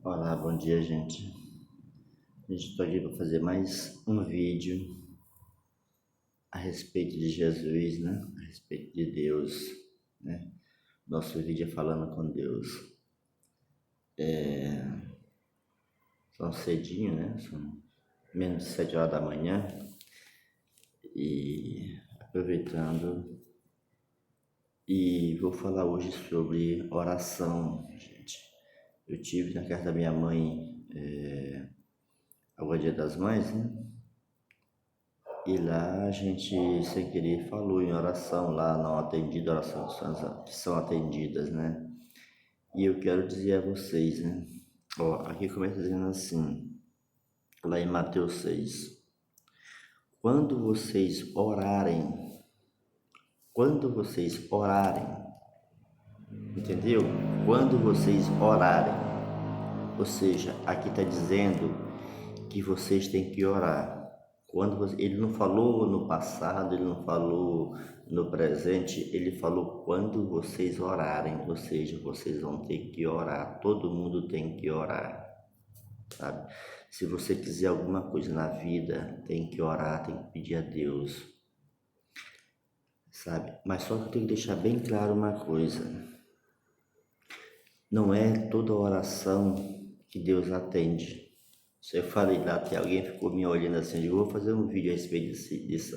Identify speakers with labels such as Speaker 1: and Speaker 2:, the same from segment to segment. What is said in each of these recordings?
Speaker 1: Olá, bom dia, gente. Estou aqui para fazer mais um vídeo a respeito de Jesus, né? A respeito de Deus, né? Nosso vídeo é falando com Deus. São cedinho, né? São menos de 7 horas da manhã. E aproveitando, e vou falar hoje sobre oração, gente. Eu tive na casa da minha mãe, agora Dia das Mães, né? E lá a gente, sem querer, falou em oração lá, não atendida, orações que são atendidas, né? E eu quero dizer a vocês, né? Ó, aqui começa dizendo assim, lá em Mateus 6. Quando vocês orarem, quando vocês orarem, entendeu? Quando vocês orarem, ou seja, aqui está dizendo que vocês têm que orar. Ele não falou no passado, ele não falou no presente, ele falou quando vocês orarem, ou seja, vocês vão ter que orar, todo mundo tem que orar, sabe? Se você quiser alguma coisa na vida, tem que orar, tem que pedir a Deus, sabe? Mas só que eu tenho que deixar bem claro uma coisa, não é toda oração que Deus atende. Se eu falei lá que alguém ficou me olhando assim, eu vou fazer um vídeo a respeito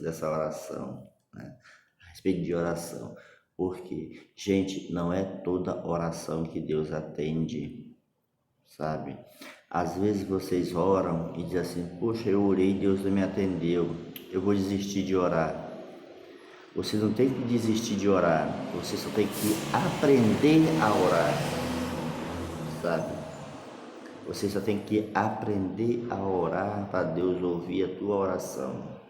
Speaker 1: dessa oração, né? A respeito de oração, porque, gente, não é toda oração que Deus atende, sabe? Às vezes vocês oram e dizem assim, poxa, eu orei e Deus não me atendeu, eu vou desistir de orar. Você não tem que desistir de orar, você só tem que aprender a orar, sabe? Você só tem que aprender a orar para Deus ouvir a tua oração.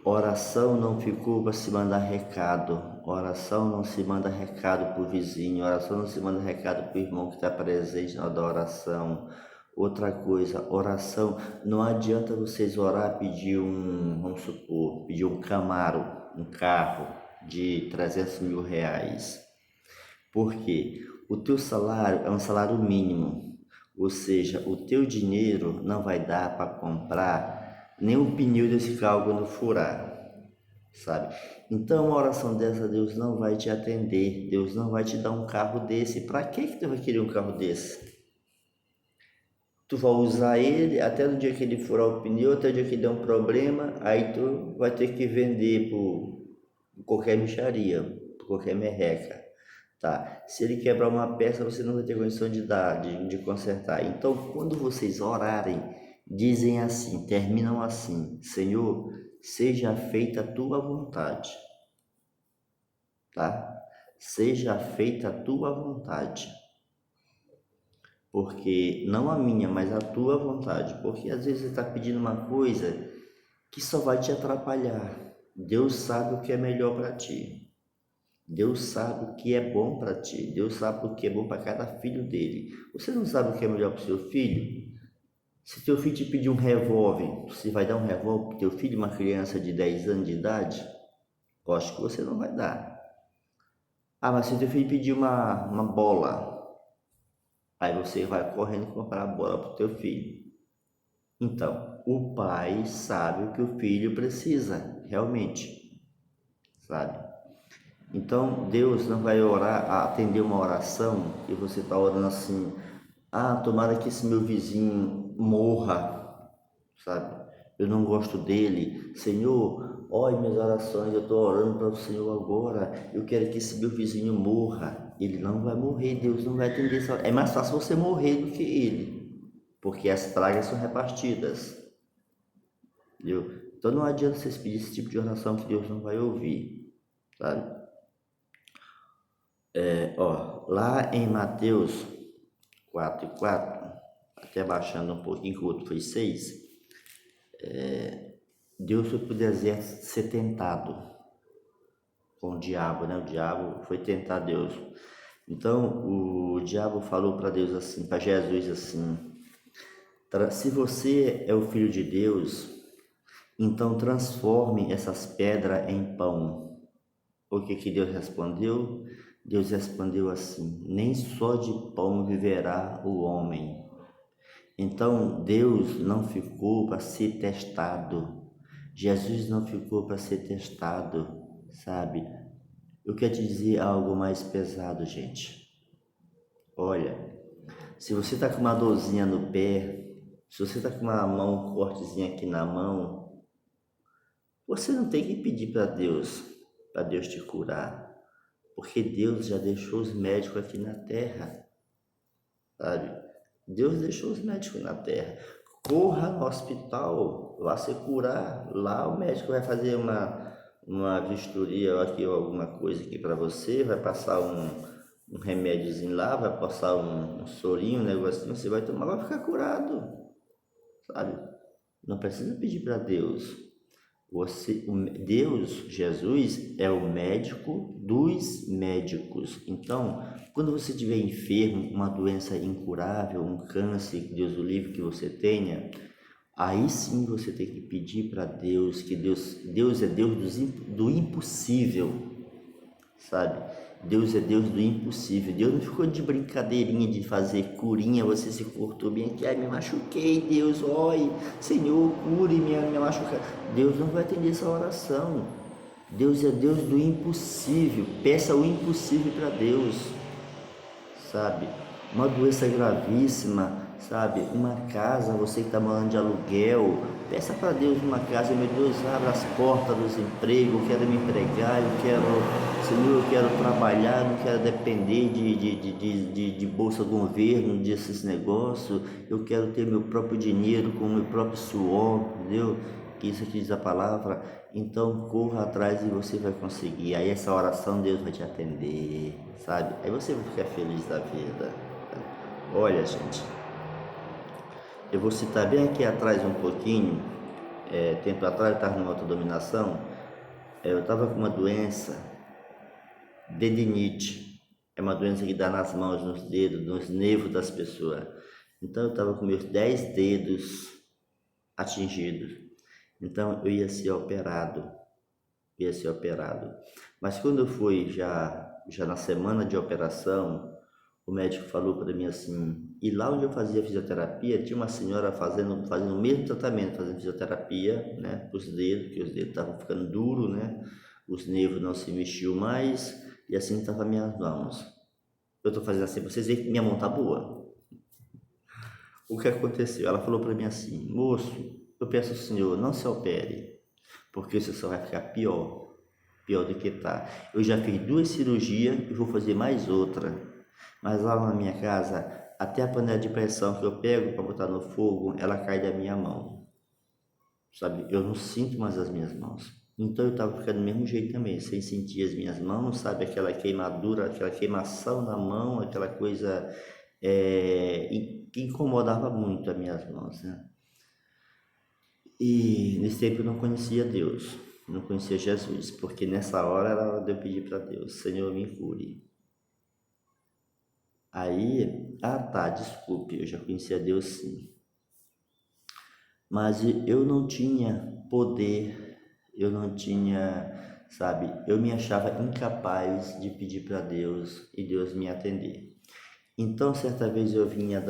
Speaker 1: Oração não ficou para se mandar recado. Oração não se manda recado para o vizinho. Oração não se manda recado para o irmão que está presente na hora da oração. Outra coisa, oração, não adianta vocês orar, vamos supor, pedir um Camaro, um carro de 300 mil reais. Por quê? O teu salário é um salário mínimo. Ou seja, o teu dinheiro não vai dar para comprar nem o pneu desse carro quando furar, sabe? Então, uma oração dessa, Deus não vai te atender, Deus não vai te dar um carro desse. Para que tu vai querer um carro desse? Tu vai usar ele até no dia que ele furar o pneu, até o dia que der um problema, aí tu vai ter que vender por qualquer mixaria, por qualquer merreca. Tá? Se ele quebrar uma peça, você não vai ter condição de consertar. Então, quando vocês orarem, dizem assim, terminam assim: Senhor, seja feita a tua vontade, tá? Seja feita a tua vontade. Porque não a minha, mas a tua vontade. Porque às vezes você está pedindo uma coisa que só vai te atrapalhar. Deus sabe o que é melhor para ti. Deus sabe o que é bom para ti. Deus sabe o que é bom para cada filho dele. Você não sabe o que é melhor para o seu filho? Se teu filho te pedir um revólver, você vai dar um revólver para teu filho, uma criança de 10 anos de idade? Eu acho que você não vai dar. Ah, mas se teu filho pedir uma bola, aí você vai correndo comprar a bola para o teu filho. Então, o pai sabe o que o filho precisa, realmente, sabe? Então, Deus não vai atender uma oração e você está orando assim, ah, tomara que esse meu vizinho morra, sabe? Eu não gosto dele. Senhor, olha minhas orações, eu estou orando para o Senhor agora, eu quero que esse meu vizinho morra. Ele não vai morrer, Deus não vai atender essa oração. É mais fácil você morrer do que ele, porque as pragas são repartidas, entendeu? Então não adianta vocês pedirem esse tipo de oração que Deus não vai ouvir, sabe? Lá em Mateus 4:4, até baixando um pouquinho, que o outro foi 6, Deus foi para o deserto ser tentado com o diabo, né? O diabo foi tentar Deus. Então, o diabo falou para Deus assim, para Jesus assim, se você é o Filho de Deus, então transforme essas pedras em pão. O que Deus respondeu? Deus respondeu assim: nem só de pão viverá o homem. Então Deus não ficou para ser testado. Jesus não ficou para ser testado, sabe? Eu quero te dizer algo mais pesado, gente. Olha, se você está com uma dorzinha no pé, se você está com uma mão, um cortezinho aqui na mão, você não tem que pedir para Deus te curar, porque Deus já deixou os médicos aqui na terra, sabe? Deus deixou os médicos na terra. Corra no hospital, vá se curar. Lá o médico vai fazer uma vistoria aqui, ou alguma coisa aqui para você, vai passar um remédiozinho lá, vai passar um sorinho, um negocinho, você vai tomar, vai ficar curado, sabe? Não precisa pedir para Deus. Deus, Jesus, é o médico dos médicos. Então, quando você estiver enfermo, uma doença incurável, um câncer, Deus o livre que você tenha, aí sim você tem que pedir para Deus, que Deus é Deus do impossível, sabe? Deus é Deus do impossível. Deus não ficou de brincadeirinha de fazer curinha, você se cortou bem aqui, ai, me machuquei, Deus, oi, Senhor, cure minha machucada. Deus não vai atender essa oração. Deus é Deus do impossível. Peça o impossível para Deus, sabe? Uma doença gravíssima, sabe? Uma casa, você que está morando de aluguel, peça para Deus uma casa, meu Deus, abra as portas dos empregos, eu quero me empregar, eu quero, Senhor, eu quero trabalhar, não quero depender de bolsa do governo, desses negócios, eu quero ter meu próprio dinheiro com meu próprio suor, entendeu? Que isso aqui diz a palavra, então corra atrás e você vai conseguir. Aí essa oração Deus vai te atender, sabe? Aí você vai ficar feliz da vida. Olha, gente, eu vou citar bem aqui atrás um pouquinho. Tempo atrás eu estava numa autodominação. Eu estava com uma doença, tendinite. É uma doença que dá nas mãos, nos dedos, nos nervos das pessoas. Então eu estava com meus 10 dedos atingidos. Então eu ia ser operado. Mas quando eu fui já na semana de operação, o médico falou para mim assim, e lá onde eu fazia fisioterapia, tinha uma senhora fazendo o mesmo tratamento, fazendo fisioterapia, né, os dedos, que os dedos estavam ficando duros, né, os nervos não se mexiam mais, e assim estavam minhas mãos. Eu estou fazendo assim, vocês veem que minha mão tá boa. O que aconteceu? Ela falou para mim assim, moço, eu peço ao senhor, não se opere, porque isso só vai ficar pior do que tá. Eu já fiz 2 cirurgias e vou fazer mais outra. Mas lá na minha casa, até a panela de pressão que eu pego para botar no fogo, ela cai da minha mão. Sabe? Eu não sinto mais as minhas mãos. Então eu estava ficando do mesmo jeito também, sem sentir as minhas mãos, sabe? Aquela queimadura, aquela queimação na mão, aquela coisa que incomodava muito as minhas mãos, né? E nesse tempo eu não conhecia Deus, não conhecia Jesus, porque nessa hora era hora de eu pedir para Deus, Senhor, me cure. Aí, tá, desculpe, eu já conhecia Deus sim, mas eu não tinha poder, eu não tinha, sabe, eu me achava incapaz de pedir para Deus e Deus me atender. Então, certa vez eu vinha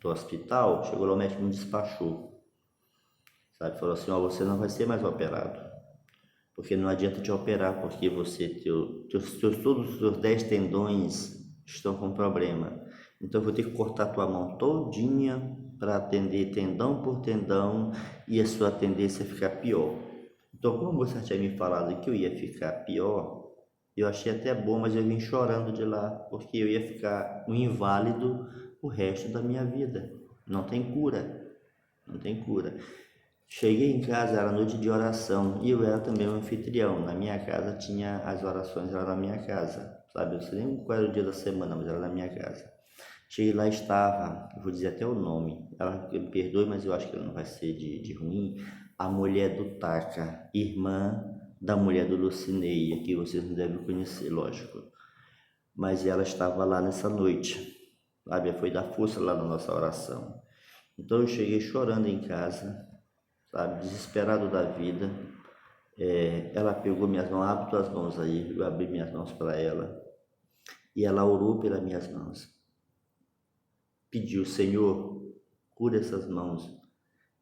Speaker 1: do hospital, chegou lá o médico me despachou, sabe, falou assim, ó, você não vai ser mais operado, porque não adianta te operar, porque todos os seus 10 tendões estão com problema. Então eu vou ter que cortar tua mão todinha para atender tendão por tendão e a sua tendência ficar pior. Então, como você tinha me falado que eu ia ficar pior, eu achei até bom, mas eu vim chorando de lá, porque eu ia ficar um inválido o resto da minha vida. Não tem cura, não tem cura. Cheguei em casa, era noite de oração, e eu era também um anfitrião. Na minha casa tinha as orações, era na minha casa, sabe? Eu não sei nem qual era o dia da semana, mas era na minha casa. Cheguei lá, estava, eu vou dizer até o nome, ela me perdoe, mas eu acho que ela não vai ser de ruim, a mulher do Taca, irmã da mulher do Lucineia, que vocês não devem conhecer, lógico. Mas ela estava lá nessa noite, sabe? Foi dar força lá na nossa oração. Então eu cheguei chorando em casa, sabe, desesperado da vida. Ela pegou minhas mãos, abre tuas mãos aí, eu abri minhas mãos para ela. E ela orou pelas minhas mãos. Pediu, Senhor, cure essas mãos.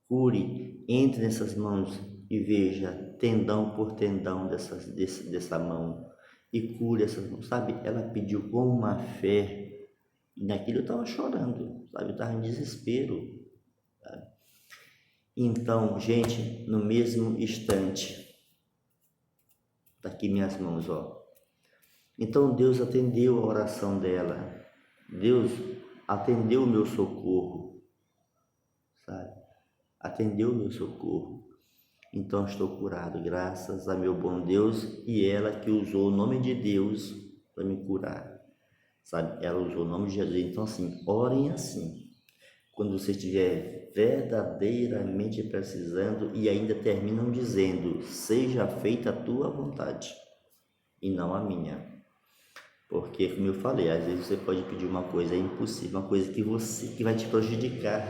Speaker 1: Cure, entre nessas mãos e veja tendão por tendão dessa mão. E cure essas mãos, sabe? Ela pediu com uma fé. E naquilo eu estava chorando, sabe? Eu estava em desespero. Sabe? Então, gente, no mesmo instante, tá aqui minhas mãos, ó. Então Deus atendeu a oração dela. Deus atendeu o meu socorro, sabe? Atendeu o meu socorro. Então estou curado, graças a meu bom Deus e ela que usou o nome de Deus para me curar, sabe? Ela usou o nome de Jesus. Então assim, orem assim. Quando você estiver verdadeiramente precisando e ainda terminam dizendo, seja feita a tua vontade e não a minha. Porque, como eu falei, às vezes você pode pedir uma coisa impossível, uma coisa que vai te prejudicar.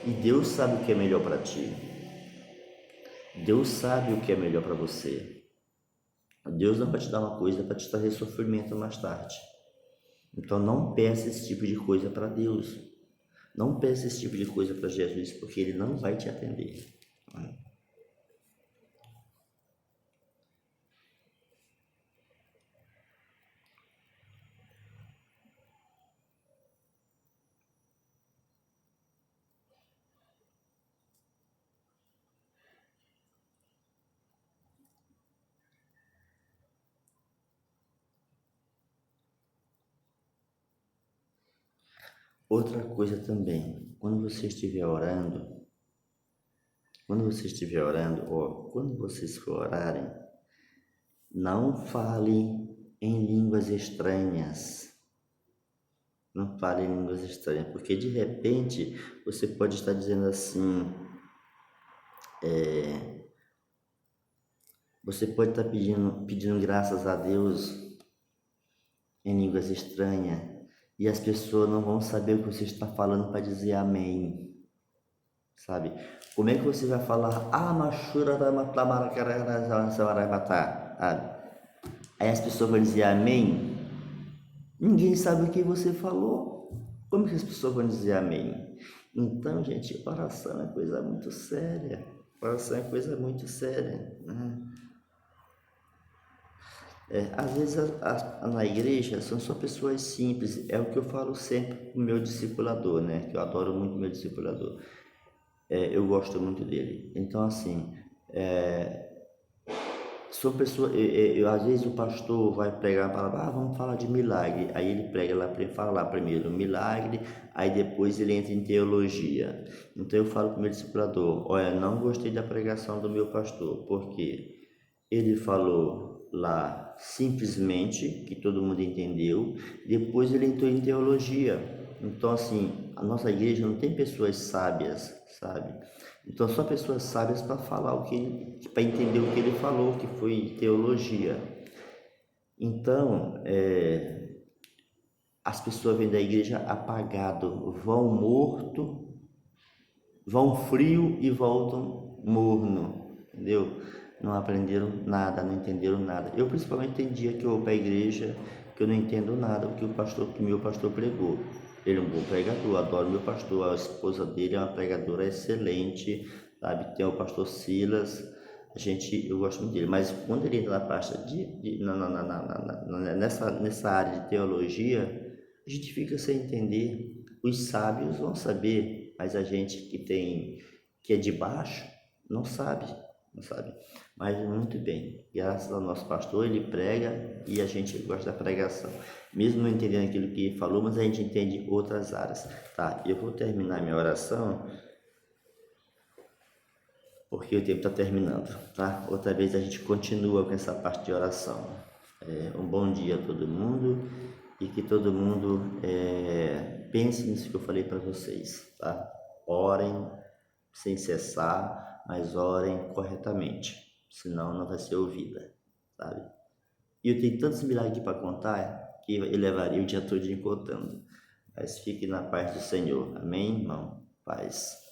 Speaker 1: E Deus sabe o que é melhor para ti. Deus sabe o que é melhor para você. Deus não vai te dar uma coisa para te trazer sofrimento mais tarde. Então não peça esse tipo de coisa para Deus. Não peça esse tipo de coisa para Jesus, porque Ele não vai te atender. Outra coisa também, quando você estiver orando, quando vocês for orarem, não fale em línguas estranhas. Não fale em línguas estranhas, porque de repente você pode estar dizendo assim, você pode estar pedindo graças a Deus em línguas estranhas e as pessoas não vão saber o que você está falando para dizer amém, sabe? Como é que você vai falar aí as pessoas vão dizer amém? Ninguém sabe o que você falou. Como que as pessoas vão dizer amém? Então, gente, oração é coisa muito séria. Oração é coisa muito séria, né? Às vezes na igreja são só pessoas simples, é o que eu falo sempre pro meu discipulador, né? Que eu adoro muito meu discipulador. Eu gosto muito dele. Então, assim, são pessoas, às vezes o pastor vai pregar a palavra, vamos falar de milagre. Aí ele prega lá, fala lá primeiro milagre, aí depois ele entra em teologia. Então eu falo para o meu discipulador, olha, não gostei da pregação do meu pastor, porque ele falou lá simplesmente, que todo mundo entendeu, depois ele entrou em teologia. Então assim, a nossa igreja não tem pessoas sábias, sabe? Então só pessoas sábias para falar para entender o que ele falou, que foi teologia. Então, as pessoas vêm da igreja apagado, vão morto, vão frio e voltam morno, entendeu? Não aprenderam nada, não entenderam nada. Eu principalmente tem dia que eu vou para a igreja que eu não entendo nada que o meu pastor pregou. Ele é um bom pregador, adoro meu pastor, a esposa dele é uma pregadora excelente, sabe? Tem o pastor Silas, eu gosto muito dele, mas quando ele entra na parte nessa área de teologia, a gente fica sem entender. Os sábios vão saber, mas a gente que é de baixo não sabe, não sabe. Mas muito bem, graças ao nosso pastor, ele prega e a gente gosta da pregação. Mesmo não entendendo aquilo que ele falou, mas a gente entende outras áreas. Tá, eu vou terminar minha oração, porque o tempo está terminando, tá? Outra vez a gente continua com essa parte de oração. Um bom dia a todo mundo e que todo mundo pense nisso que eu falei para vocês, tá? Orem sem cessar, mas orem corretamente, senão não vai ser ouvida, sabe? E eu tenho tantos milagres para contar que eu levaria o dia todo contando. Mas fique na paz do Senhor. Amém, irmão? Paz.